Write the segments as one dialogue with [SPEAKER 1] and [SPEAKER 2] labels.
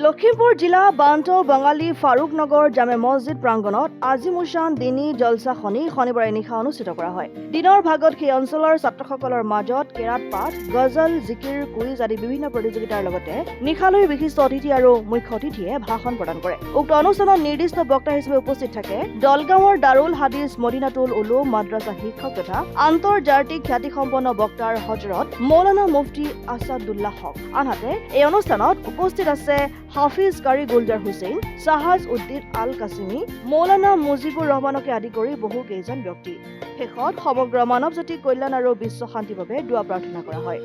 [SPEAKER 1] লখিমপুৰ জিলা বান্ত বাঙালী ফাৰুকনগৰ জামে মছজিদ প্ৰাংগণত আজিমুছান দিনী জলছা শনিবাৰে নিশা অনুষ্ঠিত কৰা হয়। দিনৰ ভাগত সেই অঞ্চলৰ ছাত্ৰসকলৰ মাজত কেৰাত পাঠ, গজল, জিকিৰ, কুইজ আদি বিভিন্ন প্ৰতিযোগিতাৰ লগতে নিশালৈ বিশিষ্ট অতিথি আৰু মুখ্য অতিথিয়ে ভাষণ প্ৰদান কৰে। উক্ত অনুষ্ঠানত নিৰ্দিষ্ট বক্তা হিচাপে উপস্থিত থাকে দলগাঁৱৰ দাৰুল হাদিছ মদিনাতুল উলুম মাদ্ৰাছা শিক্ষক তথা আন্তৰ্জাতিক খ্যাতিসম্পন্ন বক্তাৰ হজৰত মৌলানা মুফতি আছাদুল্লাহ হক। আনহাতে এই অনুষ্ঠানত উপস্থিত আছে হাফিজ কাৰী গুলজাৰ হুছেইন, শাহাজ উদ্দিন আল কাছিমি, মৌলানা মুজিবুৰ ৰহমানকে আদি কৰি বহু কেইজন ব্যক্তি। শেষত সমগ্ৰ মানৱ জাতিৰ কল্যাণ আৰু বিশ্ব শান্তিৰ বাবে দুৱা প্ৰাৰ্থনা কৰা হয়।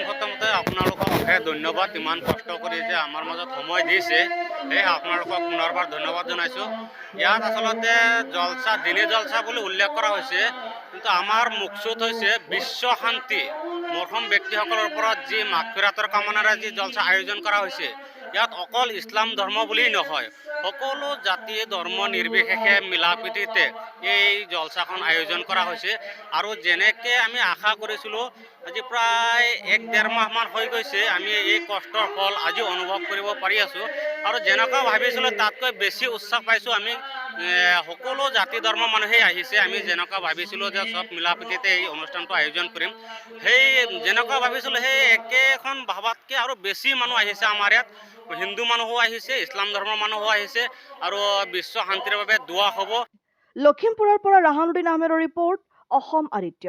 [SPEAKER 2] প্ৰথমতে আপোনালোকক অশেষ ধন্যবাদ, ইমান কষ্ট কৰি যে আমাৰ মাজত সময় দিছে, সেয়ে আপোনালোকক পুনৰবাৰ ধন্যবাদ জনাইছোঁ। ইয়াত আচলতে জলছা দিনী জলছা বুলি উল্লেখ কৰা হৈছে, কিন্তু আমাৰ মুকচুদ হৈছে বিশ্ব শান্তি। মৰহম ব্যক্তিসকলৰ ওপৰত যি মাগফিৰাতৰ কামনাৰে যি জলছা আয়োজন কৰা হৈছে, ইয়াত অকল ইছলাম ধৰ্ম বুলিয়েই নহয়, সকলো জাতি ধৰ্ম নিৰ্বিশেষে মিলা প্ৰীতিতে এই জলছাখন আয়োজন কৰা হৈছে। আৰু যেনেকৈ আমি আশা কৰিছিলোঁ, আজি প্ৰায় 1-1.5 মাহমান হৈ গৈছে, আমি এই কষ্টৰ ফল আজি অনুভৱ কৰিব পাৰি আছোঁ। আৰু যেনেকুৱা ভাবিছিলোঁ তাতকৈ বেছি উৎসাহ পাইছোঁ। আমি সকলো জাতি ধৰ্মৰ মানুহেই আহিছে। আমি যেনেকুৱা ভাবিছিলোঁ যে চব মিলা প্ৰীতিতে এই অনুষ্ঠানটো আয়োজন কৰিম, সেই যেনেকুৱা ভাবিছিলোঁ সেই একেখন ভাৱতকৈ আৰু বেছি মানুহ আহিছে। আমাৰ ইয়াত হিন্দু মানুহো আহিছে, ইছলাম ধৰ্মৰ মানুহো আহিছে, আৰু বিশ্ব শান্তিৰ বাবে দোৱা হ'ব।
[SPEAKER 1] লখিমপুৰৰ পৰা ৰাহানুদ্দিন আহমেদৰ ৰিপৰ্ট, অসম আদিত্য।